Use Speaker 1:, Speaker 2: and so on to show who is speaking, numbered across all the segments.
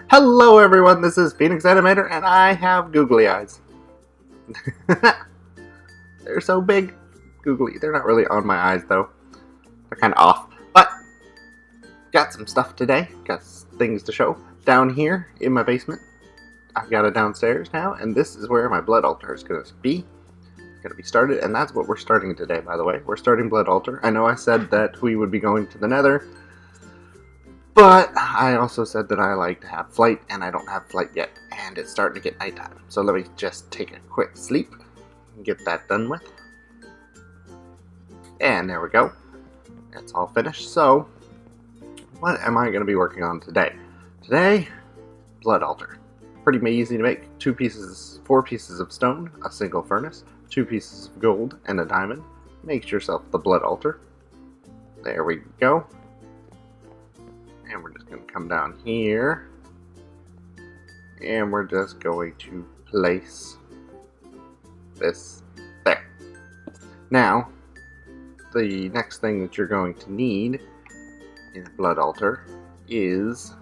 Speaker 1: Hello everyone, this is Phoenix Animator, and I have googly eyes. They're so big. Googly. They're not really on my eyes though. They're kind of off. But, got some stuff today. Got things to show. Down here in my basement. I've got it downstairs now, and this is where my blood altar is going to be. It's going to be started, and that's what we're starting today, by the way. We're starting blood altar. I know I said that we would be going to the nether, but I also said that I like to have flight, and I don't have flight yet, and it's starting to get nighttime. So let me just take a quick sleep and get that done with. And there we go. It's all finished. So, what am I going to be working on today? Today, blood altar. Pretty easy to make. 4 pieces of stone, a single furnace, 2 pieces of gold, and a diamond. Make yourself the blood altar. There we go. And we're just going to come down here. And we're just going to place this there. Now, the next thing that you're going to need in a blood altar is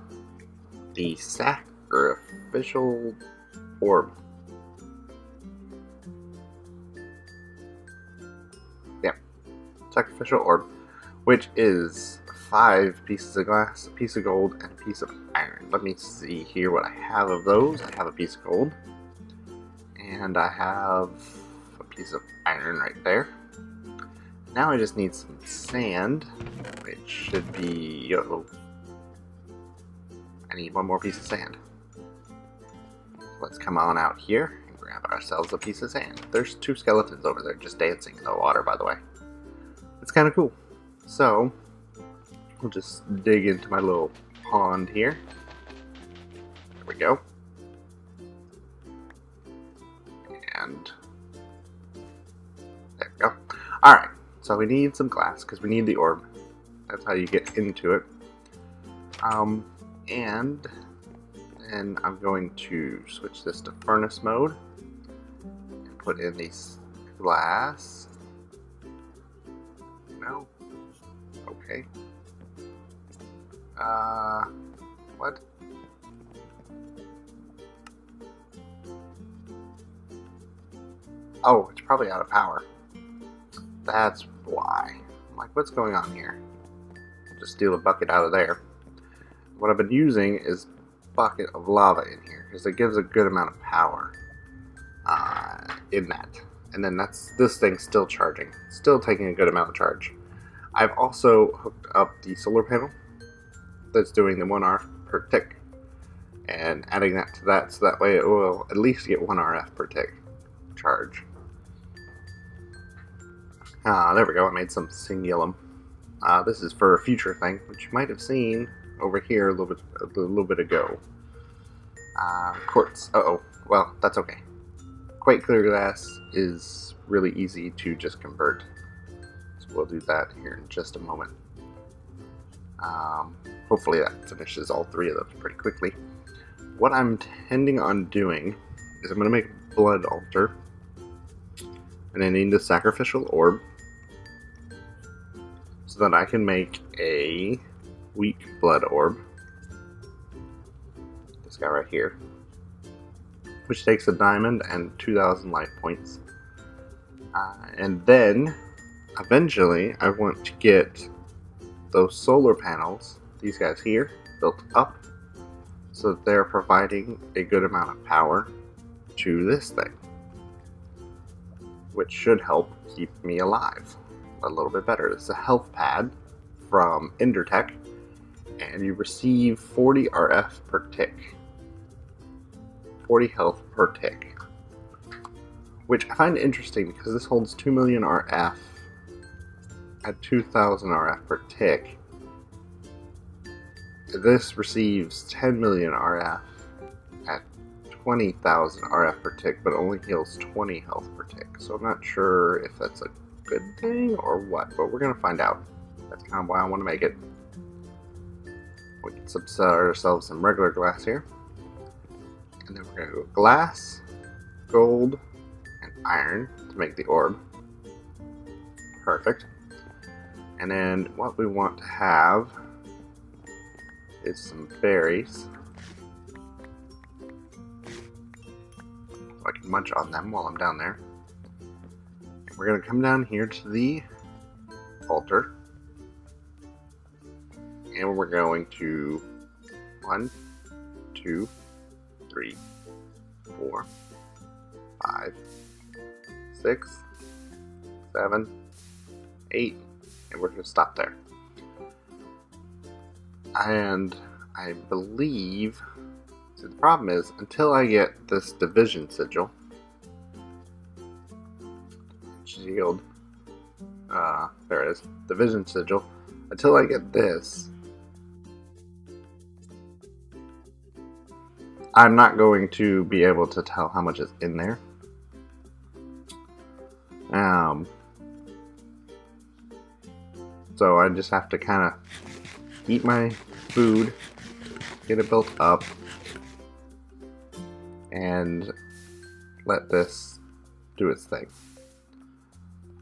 Speaker 1: the sacrificial orb. Yeah, sacrificial orb, which is 5 pieces of glass, a piece of gold, and a piece of iron. Let me see here what I have of those. I have a piece of gold, and I have a piece of iron right there. Now I just need some sand, which should be... I need 1 more piece of sand. Let's come on out here and grab ourselves a piece of sand. There's 2 skeletons over there just dancing in the water, by the way. It's kind of cool. So, we'll just dig into my little pond here. There we go. And there we go. Alright. So we need some glass, because we need the orb. That's how you get into it. And then I'm going to switch this to furnace mode. And put in these glass. No. Okay. What? Oh, it's probably out of power. That's why. I'm like, what's going on here? I'll just steal a bucket out of there. What I've been using is a bucket of lava in here, because it gives a good amount of power in that. And then this thing's still charging. Still taking a good amount of charge. I've also hooked up the solar panel that's doing the 1 RF per tick. And adding that to that, so that way it will at least get 1 RF per tick charge. There we go, I made some singulum. This is for a future thing, which you might have seen over here a little bit ago. Quartz. Uh-oh. Well, that's okay. Quite clear glass is really easy to just convert. So we'll do that here in just a moment. Hopefully that finishes all 3 of those pretty quickly. What I'm intending on doing is I'm going to make a blood altar. And I need the sacrificial orb, so that I can make a weak blood orb. This guy right here. Which takes a diamond and 2,000 life points. And then, eventually, I want to get those solar panels, these guys here, built up, so that they're providing a good amount of power to this thing. Which should help keep me alive a little bit better. It's a health pad from Endertech, and you receive 40 RF per tick. 40 health per tick. Which I find interesting because this holds 2 million RF at 2,000 RF per tick. This receives 10 million RF at 20,000 RF per tick, but only heals 20 health per tick. So I'm not sure if that's a good thing or what, but we're going to find out. That's kind of why I want to make it. We can subset ourselves some regular glass here. And then we're going to go glass, gold, and iron to make the orb. Perfect. And then what we want to have is some berries. so I can munch on them while I'm down there. And we're going to come down here to the altar. And we're going to 1, 2, 3, 4, 5, 6, 7, 8, and we're going to stop there. And I believe, so the problem is, until I get this division sigil, shield, there it is, division sigil, until I get this, I'm not going to be able to tell how much is in there. So I just have to kind of eat my food, get it built up, and let this do its thing.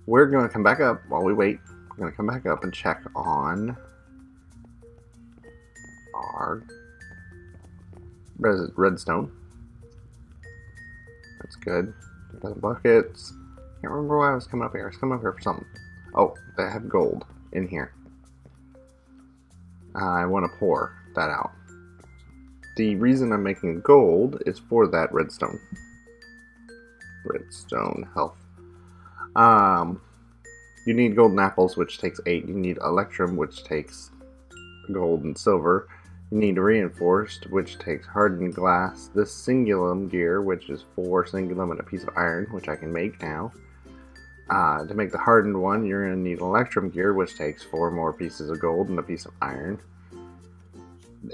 Speaker 1: We're going to come back up while we wait. We're going to come back up and check on our redstone. That's good. 2,000 buckets. Can't remember why I was coming up here. I was coming up here for something. Oh, they have gold in here. I want to pour that out. The reason I'm making gold is for that redstone. Redstone health. You need golden apples, which takes 8. You need electrum, which takes gold and silver. You need reinforced, which takes hardened glass. This singulum gear, which is 4 singulum and a piece of iron, which I can make now. To make the hardened one, you're going to need electrum gear, which takes 4 more pieces of gold and a piece of iron.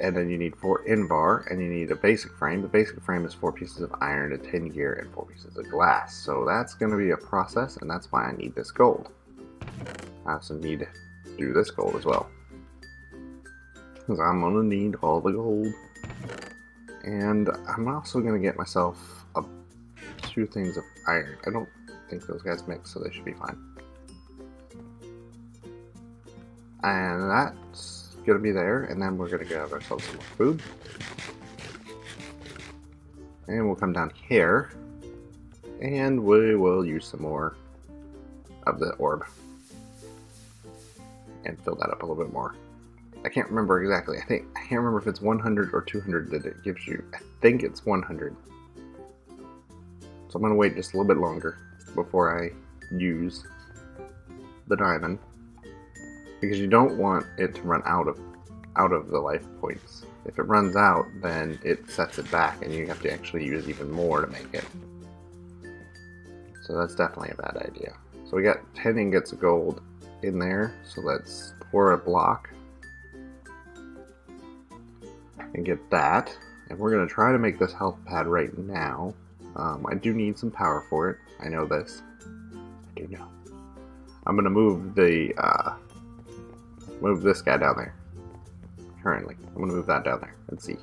Speaker 1: And then you need 4 invar, and you need a basic frame. The basic frame is 4 pieces of iron, a tin gear, and 4 pieces of glass. So that's going to be a process, and that's why I need this gold. I also need to do this gold as well, because I'm going to need all the gold. And I'm also going to get myself 2 things of iron. I don't think those guys mix, so they should be fine. And that's going to be there, and then we're going to grab ourselves some more food. And we'll come down here, and we will use some more of the orb. And fill that up a little bit more. I can't remember exactly. I can't remember if it's 100 or 200 that it gives you. I think it's 100. So I'm going to wait just a little bit longer before I use the diamond, because you don't want it to run out of the life points. If it runs out, then it sets it back, and you have to actually use even more to make it. So that's definitely a bad idea. So we got 10 ingots of gold in there, so let's pour a block and get that. And we're going to try to make this health pad right now. I do need some power for it. I know this. I do know. I'm going to move the move this guy down there. Currently, I'm going to move that down there and see.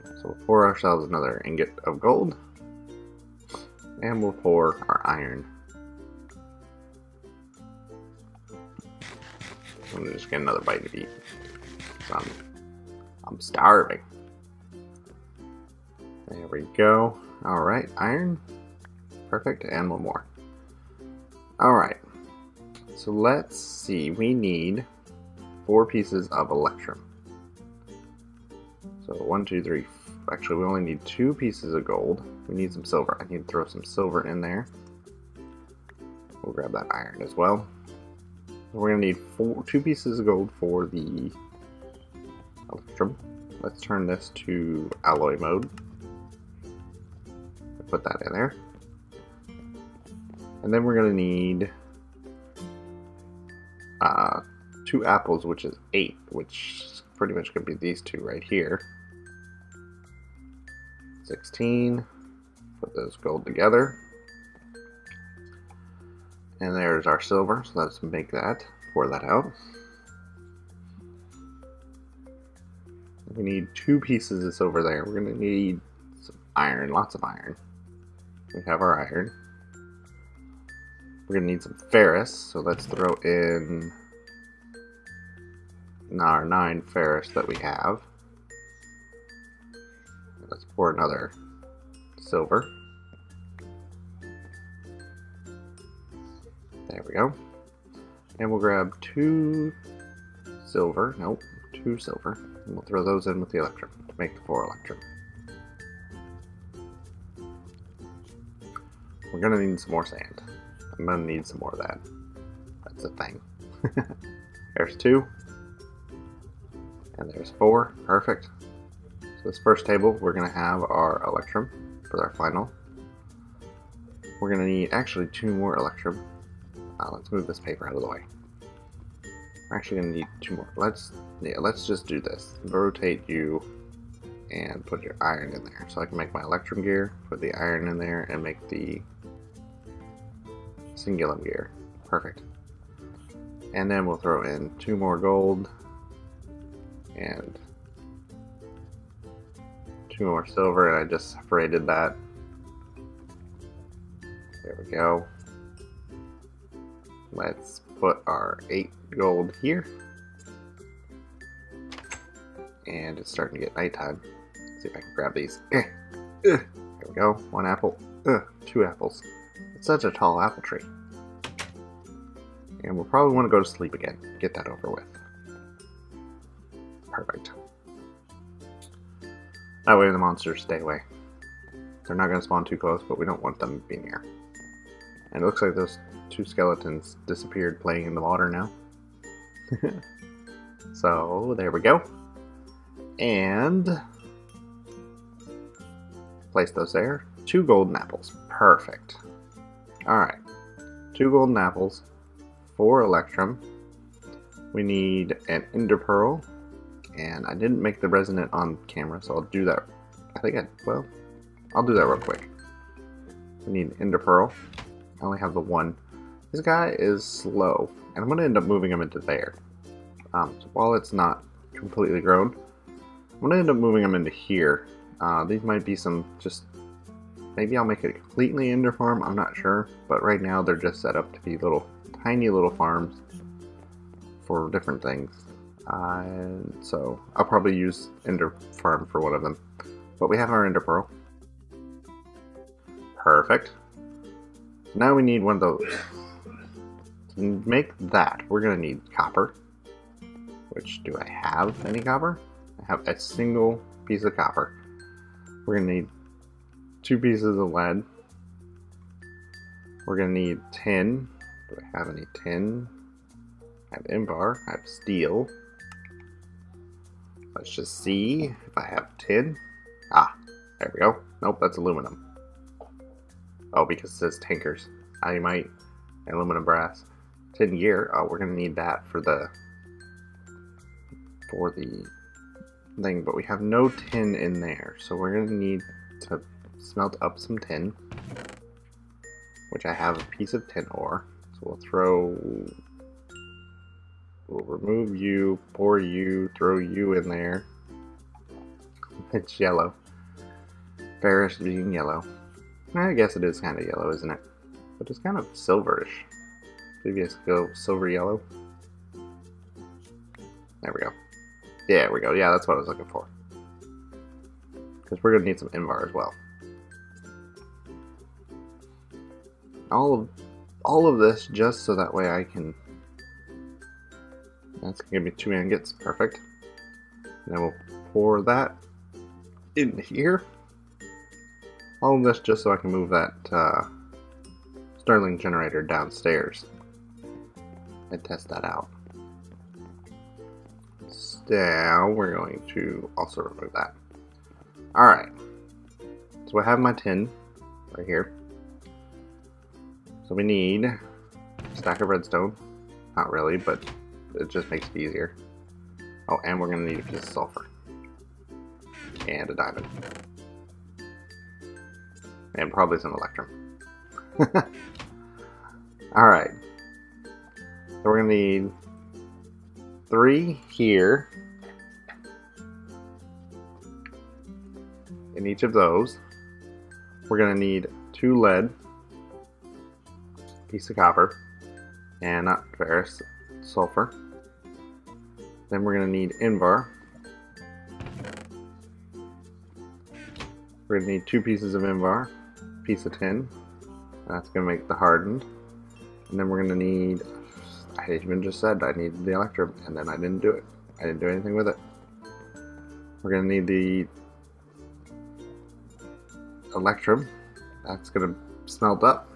Speaker 1: So we'll pour ourselves another ingot of gold, and we'll pour our iron. I'm gonna just get another bite to eat. So I'm starving. There we go. Alright, iron. Perfect, and one more. Alright. So let's see. We need 4 pieces of electrum. So 1, 2, 3. Actually, we only need 2 pieces of gold. We need some silver. I need to throw some silver in there. We'll grab that iron as well. We're going to need 2 pieces of gold for the electrum. Let's turn this to alloy mode. Put that in there. And then we're going to need 2 apples, which is 8, which is pretty much going to be these 2 right here. 16. Put those gold together. And there's our silver, so let's make that, pour that out. We need 2 pieces of silver there. We're going to need some iron, lots of iron. We have our iron. We're going to need some ferrous, so let's throw in our 9 ferrous that we have. Let's pour another silver. go. And we'll grab 2 silver. Nope, 2 silver. And we'll throw those in with the electrum to make the 4 electrum. We're gonna need some more sand. I'm gonna need some more of that. That's a thing. There's 2. And there's 4. Perfect. So this first table, we're gonna have our electrum for our final. We're gonna need actually 2 more electrum. Let's move this paper out of the way. We're actually gonna need 2 more. Let's just do this. Rotate you and put your iron in there. So I can make my electrum gear, put the iron in there, and make the singulum gear. Perfect. And then we'll throw in 2 more gold and 2 more silver, and I just separated that. There we go. Let's put our 8 gold here. And it's starting to get nighttime. Let's see if I can grab these. There we go. 1 apple. 2 apples. It's such a tall apple tree. And we'll probably want to go to sleep again. Get that over with. Perfect. That way the monsters stay away. They're not going to spawn too close, but we don't want them to be near. And it looks like those 2 skeletons disappeared playing in the water now. So, there we go. And place those there. 2 golden apples. Perfect. Alright. 2 golden apples. 4 electrum. We need an ender pearl. And I didn't make the resonant on camera, so I'll do that. I'll do that real quick. We need an ender pearl. I only have the 1. This guy is slow, and I'm going to end up moving him into there. So while it's not completely grown, I'm going to end up moving him into here. These might be some maybe I'll make it a completely ender farm, I'm not sure. But right now they're just set up to be tiny little farms for different things. And so I'll probably use ender farm for one of them. But we have our ender pearl. Perfect. So now we need one of those. To make that, we're going to need copper. Which, do I have any copper? I have a single piece of copper. We're going to need 2 pieces of lead. We're going to need tin. Do I have any tin? I have invar. I have steel. Let's just see if I have tin. There we go. Nope, that's aluminum. Oh, because it says tankers. Ironite, aluminum, brass. Tin gear. Oh, we're going to need that for the thing, but we have no tin in there, so we're going to need to smelt up some tin, which I have a piece of tin ore. So we'll remove you, pour you, throw you in there. It's yellow. Ferrous being yellow. I guess it is kind of yellow, isn't it? But it's kind of silverish. Maybe it's go silver yellow. There we go. There we go. Yeah, that's what I was looking for. Because we're going to need some invar as well. All of this just so that way I can... That's going to give me 2 ingots. Perfect. And then we'll pour that in here. All of this just so I can move that Stirling generator downstairs and test that out. Now we're going to also remove that. Alright. So I have my tin right here. So we need a stack of redstone. Not really, but it just makes it easier. Oh, and we're going to need a piece of sulfur. And a diamond. And probably some electrum. Alright. So we're going to need 3 here. In each of those. We're going to need 2 lead. Piece of copper. And not ferrous. Sulfur. Then we're going to need invar. We're going to need 2 pieces of invar. Piece of tin. That's going to make the hardened. And then we're going to need, I even just said I needed the electrum, and then I didn't do it. I didn't do anything with it. We're going to need the electrum. That's going to smelt up.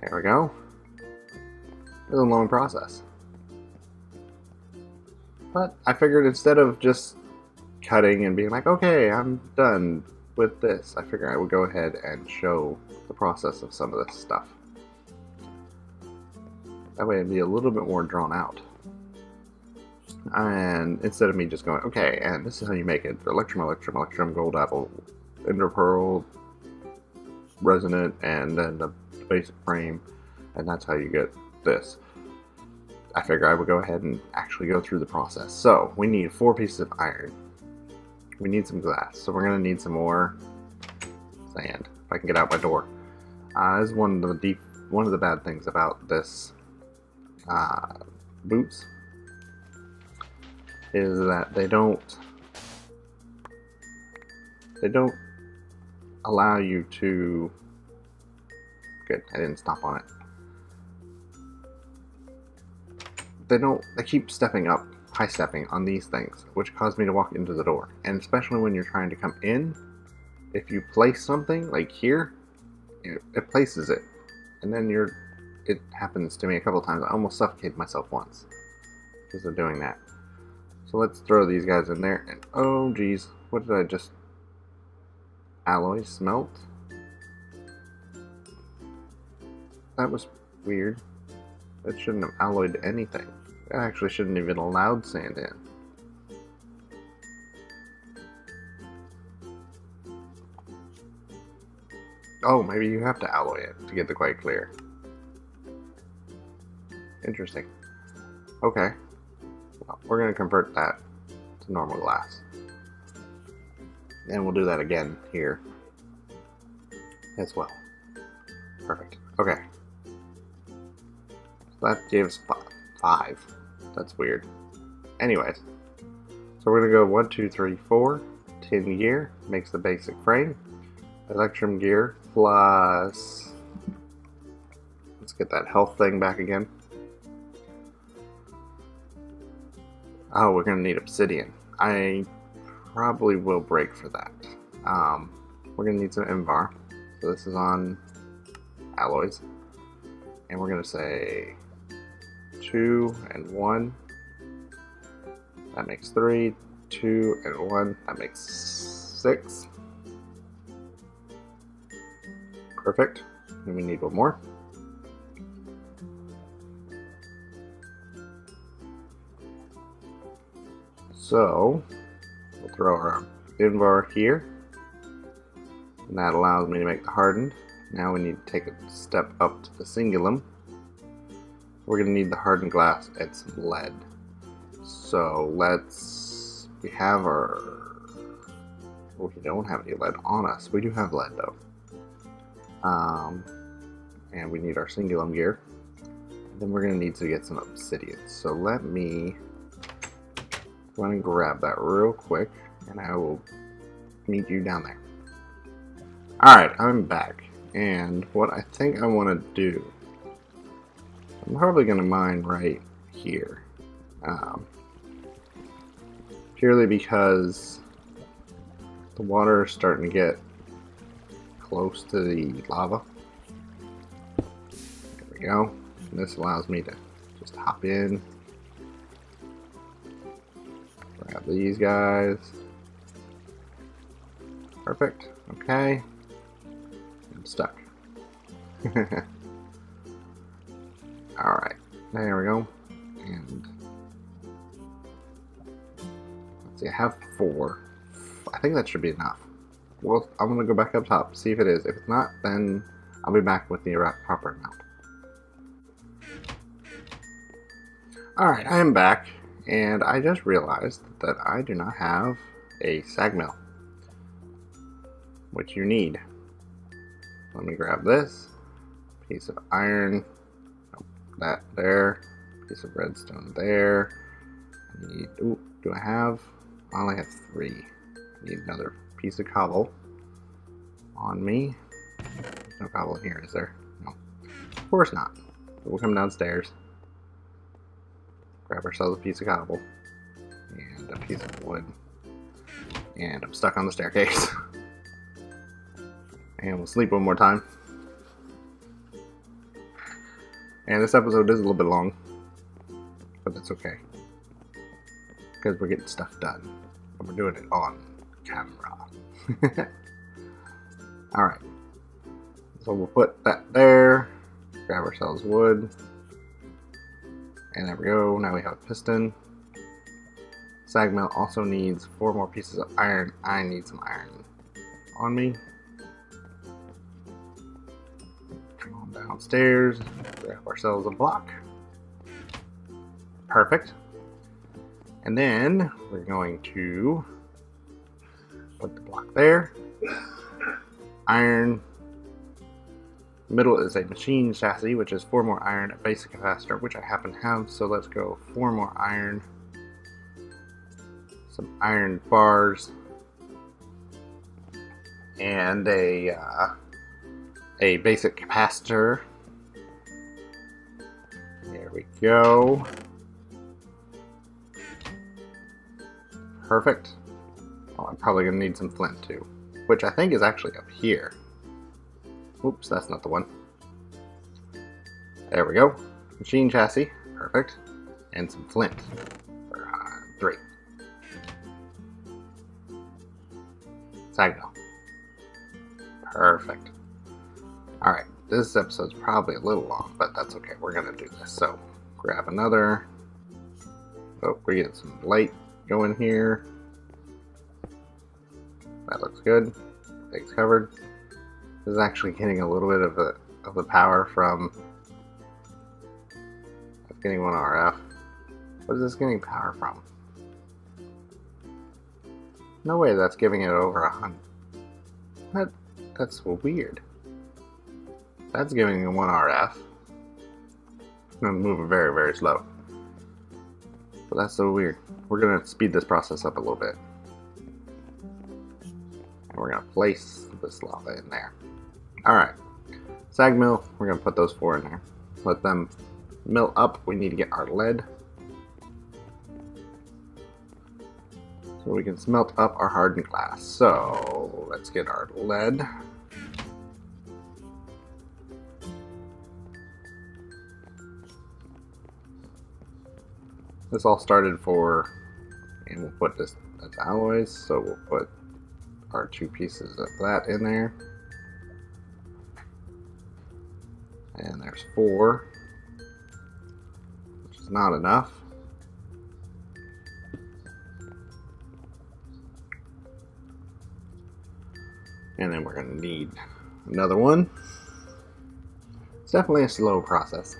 Speaker 1: There we go. It was a long process. But I figured instead of just cutting and being like, okay, I'm done with this, I figured I would go ahead and show the process of some of this stuff. That way it'd be a little bit more drawn out. And instead of me just going, okay, and this is how you make it. Electrum, gold apple, ender pearl, resonant, and then the basic frame, and that's how you get this. I figure I would go ahead and actually go through the process. So we need 4 pieces of iron. We need some glass, so we're gonna need some more sand. If I can get out my door. This is one of the bad things about this boots is that they don't allow you to. Good, I didn't stop on it. They keep stepping up, high stepping on these things, which caused me to walk into the door. And especially when you're trying to come in, if you place something like here, it places it, and then it happens to me a couple times. I almost suffocated myself once because of doing that. So let's throw these guys in there, and oh geez, what did I just alloy smelt? That was weird. It shouldn't have alloyed anything. It actually shouldn't even allowed sand in. Oh, maybe you have to alloy it to get the quite clear. Interesting. Okay. Well, we're going to convert that to normal glass. And we'll do that again here as well. Perfect. Okay. So that gave us 5. That's weird. Anyways. So we're going to go 1, 2, 3, 4. Tin gear makes the basic frame. Electrum gear plus... Let's get that health thing back again. Oh, we're going to need obsidian. I probably will break for that. We're going to need some Invar. So this is on alloys. And we're going to say 2 and 1. That makes 3. 2 and 1. That makes 6. Perfect. And we need one more. So, we'll throw our Invar here. And that allows me to make the hardened. Now we need to take a step up to the singulum. We're going to need the hardened glass and some lead. So we have our, well, we don't have any lead on us. We do have lead though. And we need our singulum gear. And then we're going to need to get some obsidian. So let me run and grab that real quick, and I will meet you down there. Alright, I'm back. And what I think I want to do, I'm probably going to mine right here. Purely because the water is starting to get close to the lava. There we go. And this allows me to just hop in. Grab these guys. Perfect. Okay. I'm stuck. Alright. There we go. And let's see, I have 4. I think that should be enough. Well, I'm going to go back up top, see if it is. If it's not, then I'll be back with the proper amount. Alright, I am back. And I just realized that I do not have a sag mill, which you need. Let me grab this piece of iron, that there, piece of redstone there. I need, ooh, do I have? I only have 3. I need another piece of cobble on me. No cobble in here, is there? No. Of course not. We'll come downstairs. Grab ourselves a piece of cobble. And a piece of wood. And I'm stuck on the staircase. And we'll sleep one more time. And this episode is a little bit long. But that's okay. Because we're getting stuff done. And we're doing it on camera. Alright. So we'll put that there. Grab ourselves wood. And there we go. Now we have a piston. Sag mill also needs 4 more pieces of iron. I need some iron on me. Come on downstairs. Grab ourselves a block. Perfect. And then we're going to put the block there. Iron. Middle is a machine chassis, which is 4 more iron, a basic capacitor, which I happen to have. So let's go 4 more iron. Some iron bars. And a basic capacitor. There we go. Perfect. Oh, I'm probably going to need some flint too, which I think is actually up here. Oops, that's not the one. There we go. Machine chassis. Perfect. And some flint. For 3. Sag mill. Perfect. Alright, this episode's probably a little long, but that's okay. We're going to do this. So, grab another. Oh, we get some light going here. That looks good. Everything's covered. This is actually getting a little bit of the power from. It's getting 1 RF. What is this getting power from? No way that's giving it over 100. That's weird. That's giving it 1 RF. I'm gonna move it very, very slow. But that's so weird. We're gonna speed this process up a little bit. And we're gonna place this lava in there. Alright. Sag mill, we're gonna put those 4 in there. Let them mill up. We need to get our lead. So we can smelt up our hardened glass. So let's get our lead. This all started for, and we'll put this as alloys, so we'll put our 2 pieces of that in there. And there's 4, which is not enough. And then we're going to need another one. It's definitely a slow process.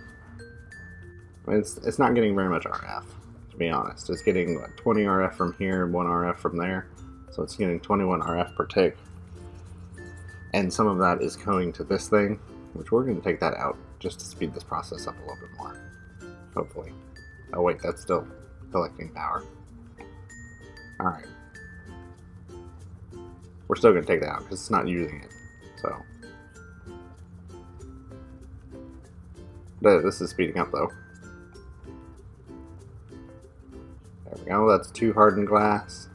Speaker 1: I mean, it's not getting very much RF, to be honest. It's getting like 20 RF from here and 1 RF from there. So it's getting 21 RF per tick. And some of that is going to this thing, which we're going to take that out just to speed this process up a little bit more. Hopefully. Oh wait, that's still collecting power. Alright. We're still going to take that out because it's not using it. So. This is speeding up though. There we go, that's 2 hardened glass.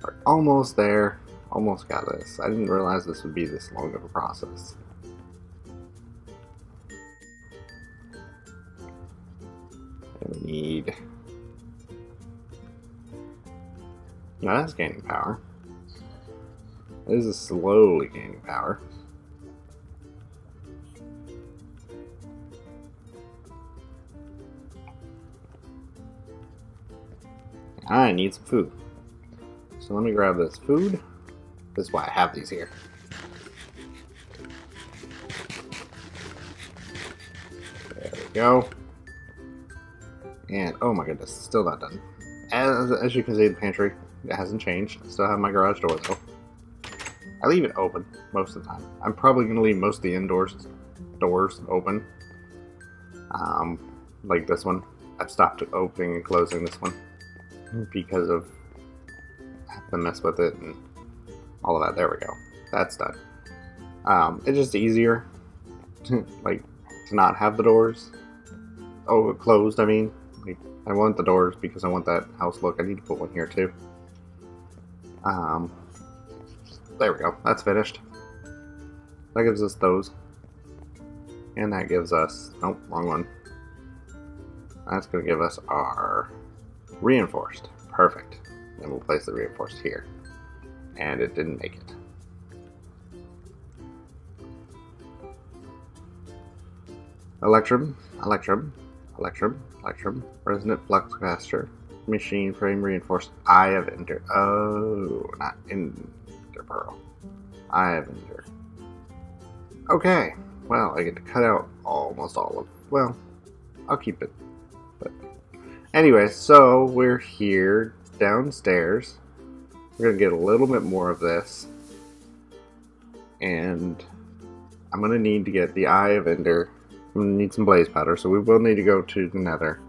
Speaker 1: We're almost there. Almost got this. I didn't realize this would be this long of a process. And we need... Now that's gaining power. This is slowly gaining power. I need some food. So let me grab this food. This is why I have these here. There we go. And oh my goodness, still not done. As you can see, the pantry, it hasn't changed. I still have my garage door though. I leave it open most of the time. I'm probably going to leave most of the indoors doors open. Like this one. I've stopped opening and closing this one because of I have to mess with it and all of that. There we go. That's done. It's just easier like to not have the doors closed. I mean, like, I want the doors because I want that house look. I need to put one here too. There we go. That's finished. That gives us those. And that gives us... Nope, wrong one. That's going to give us our reinforced. Perfect. Then we'll place the reinforced here. And it didn't make it. Electrum, Electrum, Electrum, Electrum, Resonant Flux Capacitor, Machine Frame Reinforced, Eye of Ender. Oh, not Ender Pearl. Eye of Ender. Okay, well, I get to cut out almost all of... Well, I'll keep it. But anyway, so we're here downstairs. We're going to get a little bit more of this. And I'm going to need to get the Eye of Ender. I'm going to need some blaze powder, so we will need to go to the Nether.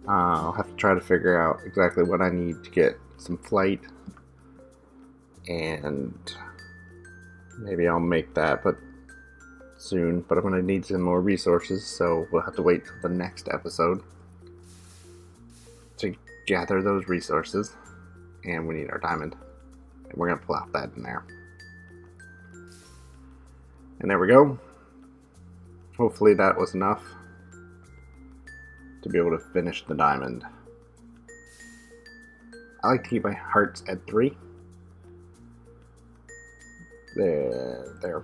Speaker 1: I'll have to try to figure out exactly what I need to get some flight. And maybe I'll make that but soon. But I'm going to need some more resources, so we'll have to wait till the next episode to gather those resources. And we need our diamond. And we're going to plop that in there. And there we go. Hopefully that was enough to be able to finish the diamond. I like to keep my hearts at 3. There.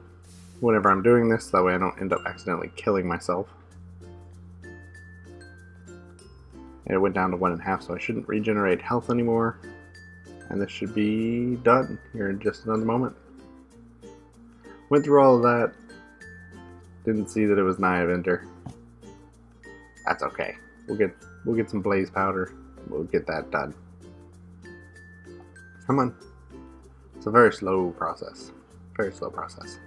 Speaker 1: Whenever I'm doing this, that way I don't end up accidentally killing myself. And it went down to 1.5, so I shouldn't regenerate health anymore. And this should be done here in just another moment. Went through all of that. Didn't see that it was Eye of Ender. That's okay. We'll get some blaze powder. We'll get that done. Come on. It's a very slow process. Very slow process.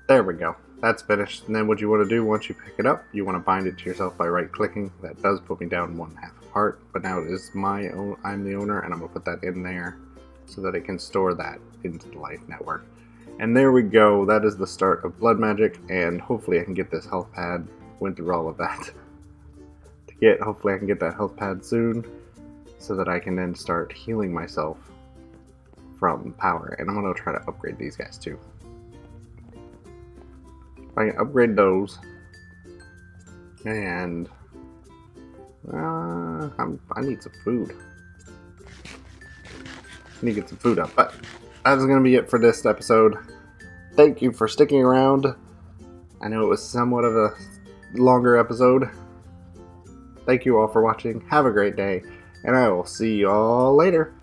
Speaker 1: There we go. That's finished. And then what you want to do once you pick it up, you want to bind it to yourself by right-clicking. That does put me down 1.5 heart, but now it is my own. I'm the owner, and I'm going to put that in there so that it can store that into the life network. And there we go. That is the start of blood magic, and hopefully I can get this health pad. Went through all of that hopefully I can get that health pad soon so that I can then start healing myself from power. And I'm going to try to upgrade these guys too. If I can upgrade those, and I need some food. I need to get some food up, but that's going to be it for this episode. Thank you for sticking around. I know it was somewhat of a longer episode. Thank you all for watching. Have a great day, and I will see you all later.